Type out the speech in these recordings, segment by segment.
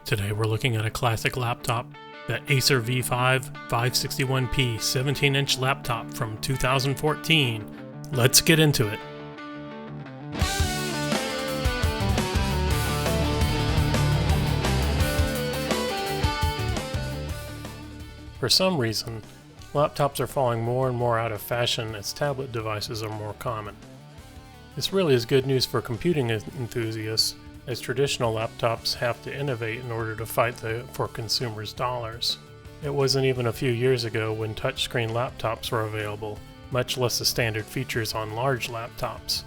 Today we're looking at a classic laptop, the Acer V5 561p 17-inch laptop from 2014. Let's get into it. For some reason, laptops are falling more and more out of fashion as tablet devices are more common. This really is good news for computing enthusiasts, as traditional laptops have to innovate in order to fight for consumers' dollars. It wasn't even a few years ago when touchscreen laptops were available, much less the standard features on large laptops.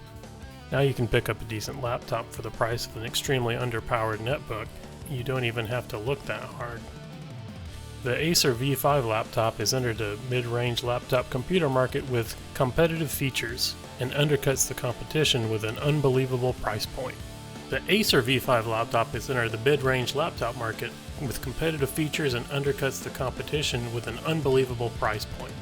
Now you can pick up a decent laptop for the price of an extremely underpowered netbook. You don't even have to look that hard. The Acer V5 laptop has entered the mid-range laptop computer market with competitive features and undercuts the competition with an unbelievable price point. The Acer V5 laptop has entered the mid-range laptop market with competitive features and undercuts the competition with an unbelievable price point.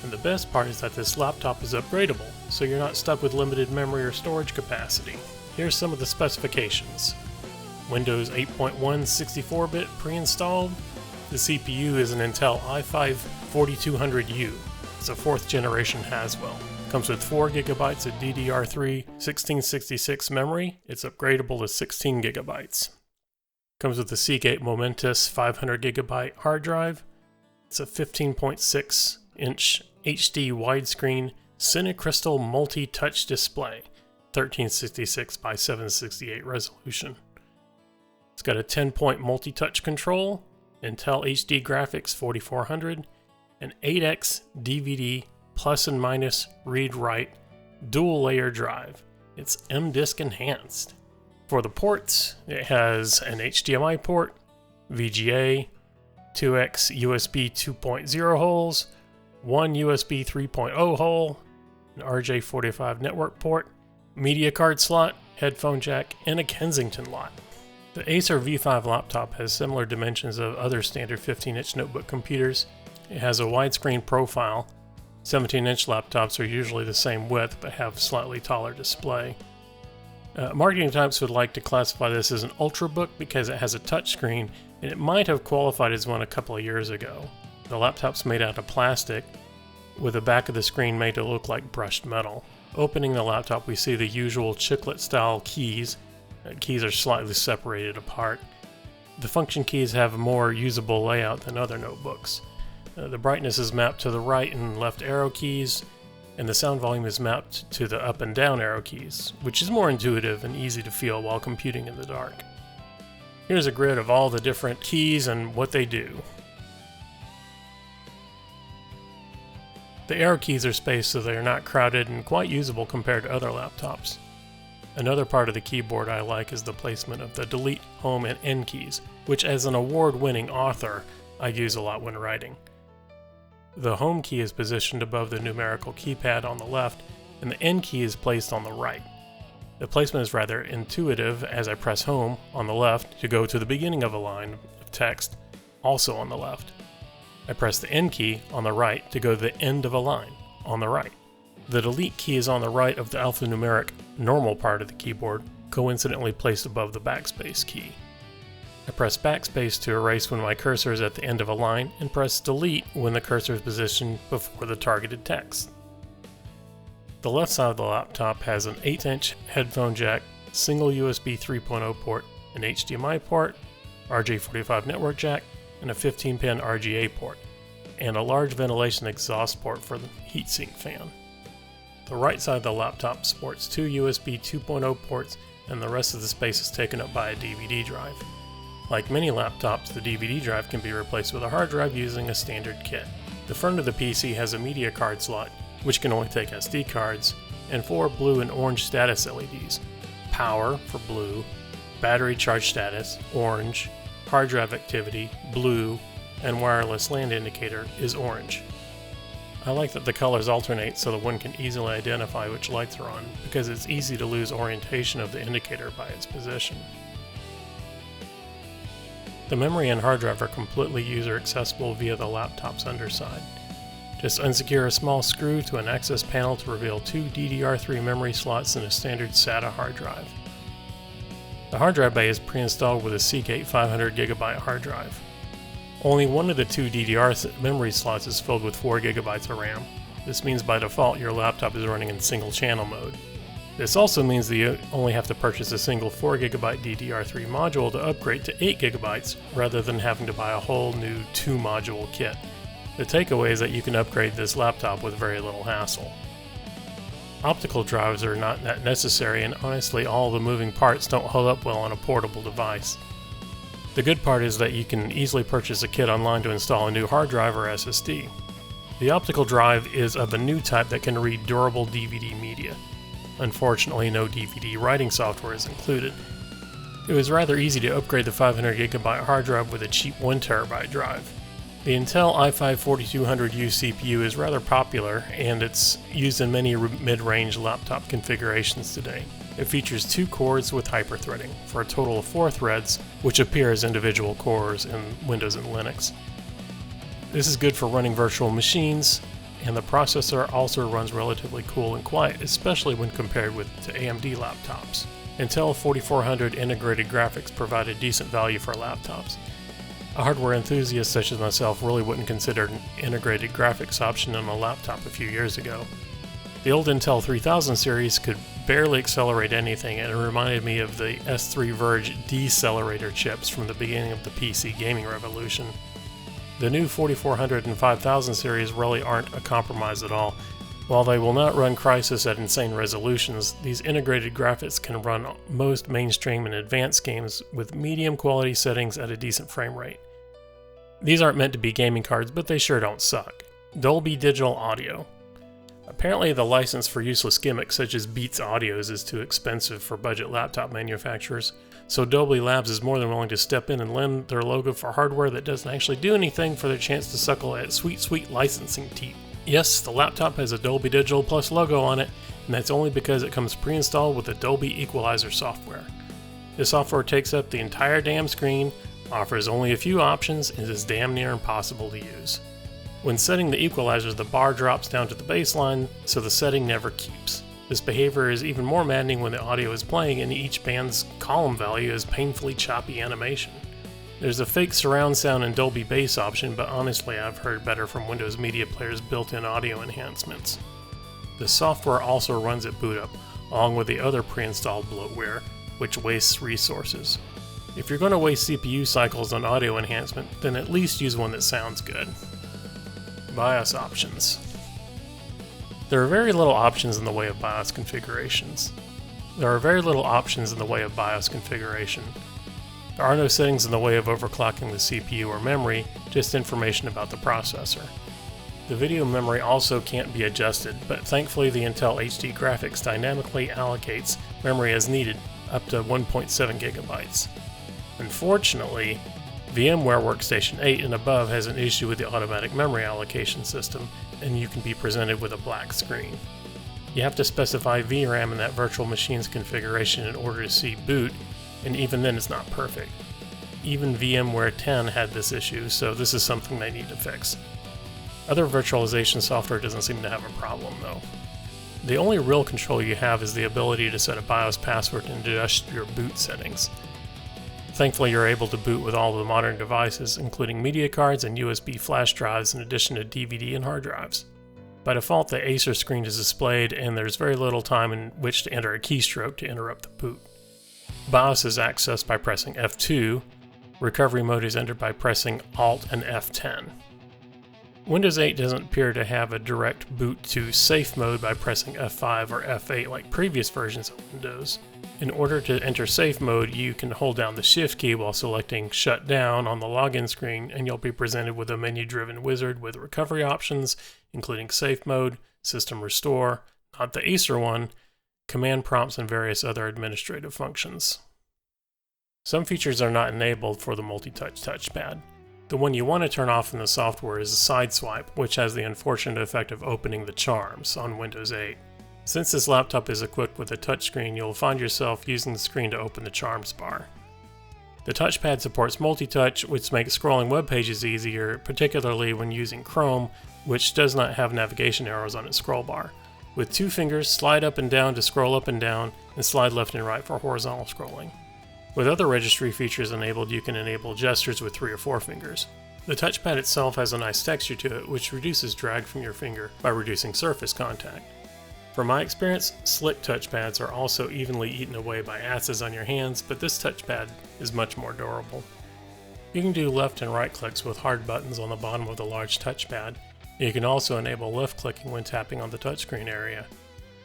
And the best part is that this laptop is upgradable, so you're not stuck with limited memory or storage capacity. Here's some of the specifications. Windows 8.1 64-bit pre-installed. The CPU is an Intel i5 4200U. It's a 4th generation Haswell. Comes with 4GB of DDR3 1666 memory. It's upgradable to 16GB. Comes with the Seagate Momentus 500GB hard drive. It's a 15.6-inch HD widescreen Cinecrystal multi-touch display, 1366 by 768 resolution. It's got a 10-point multi-touch control, Intel HD graphics 4400, an 8x DVD plus and minus read-write dual layer drive. It's M-Disk enhanced. For the ports, it has an HDMI port, VGA, 2x USB 2.0 holes, one USB 3.0 hole, an RJ45 network port, media card slot, headphone jack, and a Kensington lot. The Acer V5 laptop has similar dimensions of other standard 15-inch notebook computers. It has a widescreen profile. 17-inch laptops are usually the same width but have slightly taller display. Marketing types would like to classify this as an ultrabook because it has a touchscreen, and it might have qualified as one a couple of years ago. The laptop's made out of plastic, with the back of the screen made to look like brushed metal. Opening the laptop, we see the usual chiclet-style keys. Keys are slightly separated apart. The function keys have a more usable layout than other notebooks. The brightness is mapped to the right and left arrow keys, and the sound volume is mapped to the up and down arrow keys, which is more intuitive and easy to feel while computing in the dark. Here's a grid of all the different keys and what they do. The arrow keys are spaced so they are not crowded and quite usable compared to other laptops. Another part of the keyboard I like is the placement of the Delete, Home, and End keys, which as an award-winning author, I use a lot when writing. The Home key is positioned above the numerical keypad on the left, and the End key is placed on the right. The placement is rather intuitive as I press Home on the left to go to the beginning of a line of text, also on the left. I press the End key on the right to go to the end of a line, on the right. The Delete key is on the right of the alphanumeric normal part of the keyboard, coincidentally placed above the backspace key. I press backspace to erase when my cursor is at the end of a line, and press delete when the cursor is positioned before the targeted text. The left side of the laptop has an 8-inch headphone jack, single USB 3.0 port, an HDMI port, RJ45 network jack, and a 15-pin RGA port, and a large ventilation exhaust port for the heatsink fan. The right side of the laptop sports 2 USB 2.0 ports, and the rest of the space is taken up by a DVD drive. Like many laptops, the DVD drive can be replaced with a hard drive using a standard kit. The front of the PC has a media card slot, which can only take SD cards, and 4 blue and orange status LEDs. Power for blue, battery charge status, orange, hard drive activity, blue, and wireless LAN indicator is orange. I like that the colors alternate so that one can easily identify which lights are on, because it's easy to lose orientation of the indicator by its position. The memory and hard drive are completely user accessible via the laptop's underside. Just unsecure a small screw to an access panel to reveal 2 DDR3 memory slots and a standard SATA hard drive. The hard drive bay is pre-installed with a Seagate 500GB hard drive. Only one of the two DDR memory slots is filled with 4GB of RAM. This means by default your laptop is running in single channel mode. This also means that you only have to purchase a single 4GB DDR3 module to upgrade to 8GB rather than having to buy a whole new 2-module kit. The takeaway is that you can upgrade this laptop with very little hassle. Optical drives are not that necessary, and honestly all the moving parts don't hold up well on a portable device. The good part is that you can easily purchase a kit online to install a new hard drive or SSD. The optical drive is of a new type that can read durable DVD media. Unfortunately, no DVD writing software is included. It was rather easy to upgrade the 500GB hard drive with a cheap 1TB drive. The Intel i5-4200U CPU is rather popular, and it's used in many mid-range laptop configurations today. It features 2 cores with hyperthreading, for a total of 4 threads, which appear as individual cores in Windows and Linux. This is good for running virtual machines, and the processor also runs relatively cool and quiet, especially when compared to AMD laptops. Intel 4400 integrated graphics provide a decent value for laptops. A hardware enthusiast such as myself really wouldn't consider an integrated graphics option on a laptop a few years ago. The old Intel 3000 series could barely accelerate anything, and it reminded me of the S3 Verge decelerator chips from the beginning of the PC gaming revolution. The new 4400 and 5000 series really aren't a compromise at all. While they will not run Crysis at insane resolutions, these integrated graphics can run most mainstream and advanced games with medium quality settings at a decent frame rate. These aren't meant to be gaming cards, but they sure don't suck. Dolby Digital Audio. Apparently the license for useless gimmicks such as Beats Audios is too expensive for budget laptop manufacturers, so Dolby Labs is more than willing to step in and lend their logo for hardware that doesn't actually do anything for their chance to suckle at sweet licensing teeth. Yes, the laptop has a Dolby Digital Plus logo on it, and that's only because it comes pre-installed with the Dolby Equalizer software. This software takes up the entire damn screen, offers only a few options, and is damn near impossible to use. When setting the equalizer, the bar drops down to the baseline, so the setting never keeps. This behavior is even more maddening when the audio is playing and each band's column value is painfully choppy animation. There's a fake surround sound and Dolby bass option, but honestly I've heard better from Windows Media Player's built-in audio enhancements. The software also runs at boot up, along with the other pre-installed bloatware, which wastes resources. If you're going to waste CPU cycles on audio enhancement, then at least use one that sounds good. BIOS options. There are very little options in the way of BIOS configurations. There are no settings in the way of overclocking the CPU or memory, just information about the processor. The video memory also can't be adjusted, but thankfully the Intel HD graphics dynamically allocates memory as needed, up to 1.7 GB. Unfortunately, VMware Workstation 8 and above has an issue with the automatic memory allocation system, and you can be presented with a black screen. You have to specify VRAM in that virtual machine's configuration in order to see boot, and even then it's not perfect. Even VMware 10 had this issue, so this is something they need to fix. Other virtualization software doesn't seem to have a problem though. The only real control you have is the ability to set a BIOS password and adjust your boot settings. Thankfully, you're able to boot with all the modern devices, including media cards and USB flash drives in addition to DVD and hard drives. By default, the Acer screen is displayed, and there's very little time in which to enter a keystroke to interrupt the boot. BIOS is accessed by pressing F2. Recovery mode is entered by pressing Alt and F10. Windows 8 doesn't appear to have a direct boot to safe mode by pressing F5 or F8 like previous versions of Windows. In order to enter safe mode, you can hold down the Shift key while selecting Shut Down on the login screen, and you'll be presented with a menu-driven wizard with recovery options, including safe mode, system restore, not the Acer one, command prompts, and various other administrative functions. Some features are not enabled for the multi-touch touchpad. The one you want to turn off in the software is a side swipe, which has the unfortunate effect of opening the charms on Windows 8. Since this laptop is equipped with a touchscreen, you'll find yourself using the screen to open the charms bar. The touchpad supports multi-touch, which makes scrolling web pages easier, particularly when using Chrome, which does not have navigation arrows on its scroll bar. With 2 fingers, slide up and down to scroll up and down, and slide left and right for horizontal scrolling. With other registry features enabled, you can enable gestures with 3 or 4 fingers. The touchpad itself has a nice texture to it, which reduces drag from your finger by reducing surface contact. From my experience, slick touchpads are also evenly eaten away by acids on your hands, but this touchpad is much more durable. You can do left and right clicks with hard buttons on the bottom of the large touchpad. You can also enable left clicking when tapping on the touchscreen area.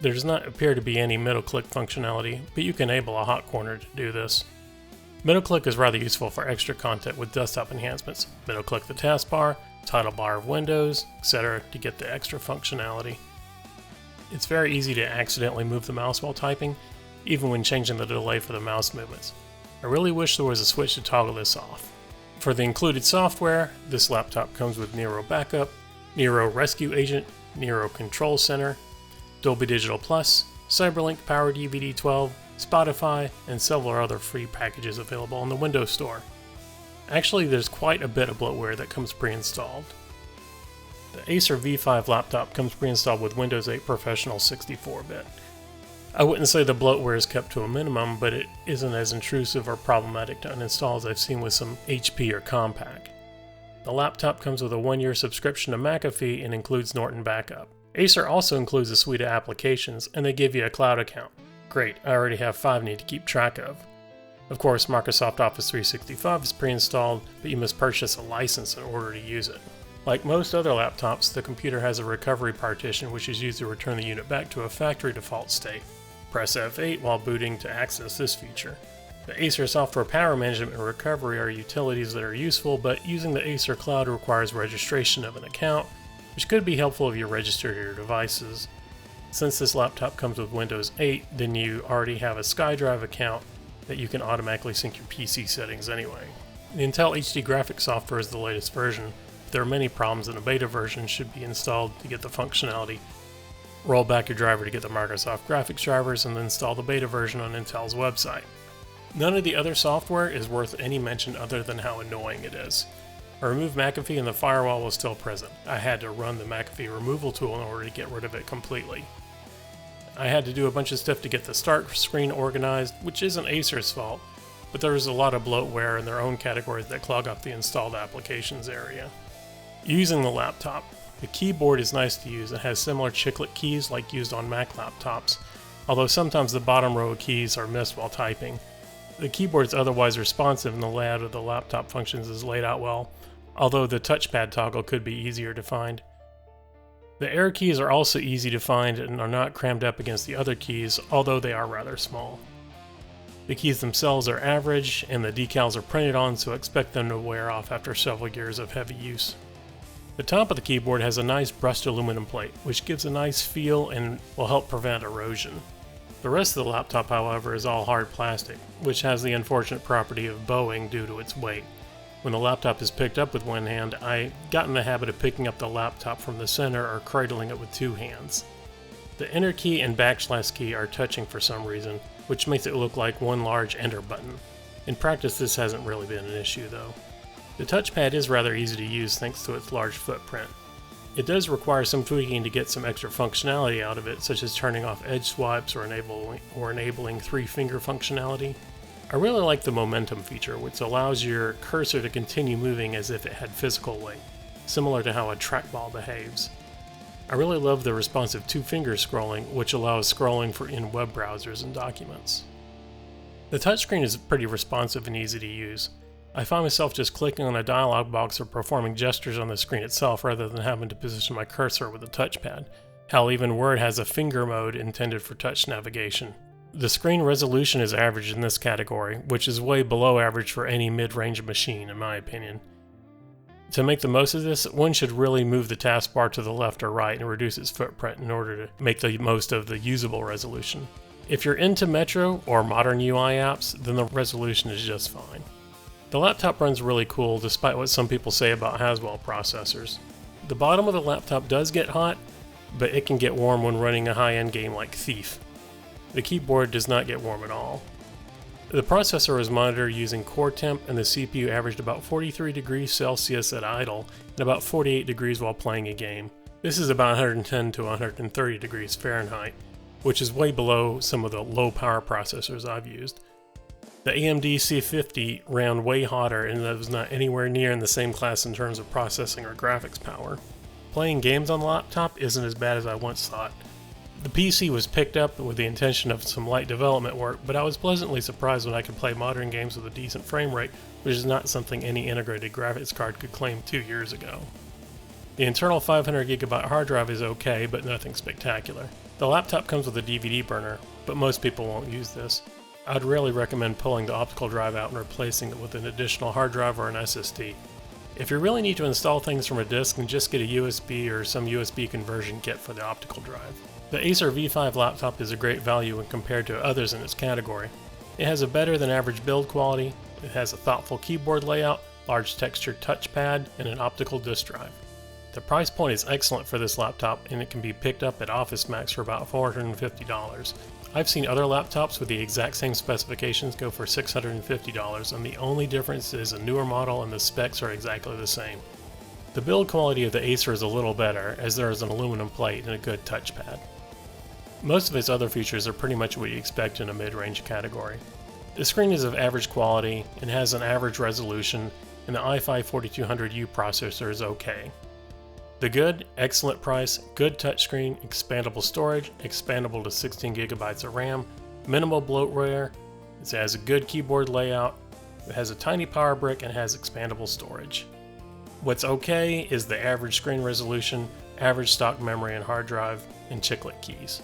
There does not appear to be any middle click functionality, but you can enable a hot corner to do this. Middle click is rather useful for extra content with desktop enhancements. Middle click the taskbar, title bar of Windows, etc. to get the extra functionality. It's very easy to accidentally move the mouse while typing, even when changing the delay for the mouse movements. I really wish there was a switch to toggle this off. For the included software, this laptop comes with Nero Backup, Nero Rescue Agent, Nero Control Center, Dolby Digital Plus, CyberLink Power DVD 12, Spotify, and several other free packages available on the Windows Store. Actually, there's quite a bit of bloatware that comes pre-installed. The Acer V5 laptop comes pre-installed with Windows 8 Professional 64-bit. I wouldn't say the bloatware is kept to a minimum, but it isn't as intrusive or problematic to uninstall as I've seen with some HP or Compaq. The laptop comes with a 1-year subscription to McAfee and includes Norton Backup. Acer also includes a suite of applications, and they give you a cloud account. Great, I already have 5 I need to keep track of. Of course, Microsoft Office 365 is pre-installed, but you must purchase a license in order to use it. Like most other laptops, the computer has a recovery partition which is used to return the unit back to a factory default state. Press F8 while booting to access this feature. The Acer Software Power Management and Recovery are utilities that are useful, but using the Acer Cloud requires registration of an account, which could be helpful if you register your devices. Since this laptop comes with Windows 8, then you already have a SkyDrive account that you can automatically sync your PC settings anyway. The Intel HD graphics software is the latest version. If there are many problems, then a beta version should be installed to get the functionality. Roll back your driver to get the Microsoft graphics drivers and then install the beta version on Intel's website. None of the other software is worth any mention other than how annoying it is. I removed McAfee and the firewall was still present. I had to run the McAfee removal tool in order to get rid of it completely. I had to do a bunch of stuff to get the start screen organized, which isn't Acer's fault, but there's a lot of bloatware in their own categories that clog up the installed applications area. Using the laptop. The keyboard is nice to use and has similar chiclet keys like used on Mac laptops, although sometimes the bottom row of keys are missed while typing. The keyboard is otherwise responsive and the layout of the laptop functions is laid out well, although the touchpad toggle could be easier to find. The arrow keys are also easy to find and are not crammed up against the other keys, although they are rather small. The keys themselves are average, and the decals are printed on, so expect them to wear off after several years of heavy use. The top of the keyboard has a nice brushed aluminum plate, which gives a nice feel and will help prevent erosion. The rest of the laptop, however, is all hard plastic, which has the unfortunate property of bowing due to its weight. When the laptop is picked up with one hand, I got in the habit of picking up the laptop from the center or cradling it with 2 hands. The enter key and backslash key are touching for some reason, which makes it look like one large enter button. In practice, this hasn't really been an issue though. The touchpad is rather easy to use thanks to its large footprint. It does require some tweaking to get some extra functionality out of it, such as turning off edge swipes or enabling 3-finger functionality. I really like the momentum feature, which allows your cursor to continue moving as if it had physical weight, similar to how a trackball behaves. I really love the responsive 2-finger scrolling, which allows scrolling in web browsers and documents. The touchscreen is pretty responsive and easy to use. I find myself just clicking on a dialog box or performing gestures on the screen itself rather than having to position my cursor with a touchpad. Hell, even Word has a finger mode intended for touch navigation. The screen resolution is average in this category, which is way below average for any mid-range machine in my opinion. To make the most of this, one should really move the taskbar to the left or right and reduce its footprint in order to make the most of the usable resolution. If you're into Metro or modern UI apps, then the resolution is just fine. The laptop runs really cool despite what some people say about Haswell processors. The bottom of the laptop does get hot, but it can get warm when running a high-end game like Thief. The keyboard does not get warm at all. The processor was monitored using core temp, and the CPU averaged about 43 degrees Celsius at idle and about 48 degrees while playing a game. This is about 110 to 130 degrees Fahrenheit, which is way below some of the low power processors I've used. The AMD C50 ran way hotter and it was not anywhere near in the same class in terms of processing or graphics power. Playing games on the laptop isn't as bad as I once thought. The PC was picked up with the intention of some light development work, but I was pleasantly surprised when I could play modern games with a decent frame rate, which is not something any integrated graphics card could claim 2 years ago. The internal 500GB hard drive is okay, but nothing spectacular. The laptop comes with a DVD burner, but most people won't use this. I'd rarely recommend pulling the optical drive out and replacing it with an additional hard drive or an SSD. If you really need to install things from a disk, then just get a USB or some USB conversion kit for the optical drive. The Acer V5 laptop is a great value when compared to others in its category. It has a better than average build quality, it has a thoughtful keyboard layout, large textured touchpad, and an optical disk drive. The price point is excellent for this laptop and it can be picked up at Office Max for about $450. I've seen other laptops with the exact same specifications go for $650, and the only difference is a newer model and the specs are exactly the same. The build quality of the Acer is a little better, as there is an aluminum plate and a good touchpad. Most of its other features are pretty much what you expect in a mid-range category. The screen is of average quality and has an average resolution, and the i5 4200U processor is okay. The good, excellent price, good touchscreen, expandable storage, expandable to 16GB of RAM, minimal bloatware, it has a good keyboard layout, it has a tiny power brick, and has expandable storage. What's okay is the average screen resolution, average stock memory and hard drive, and chiclet keys.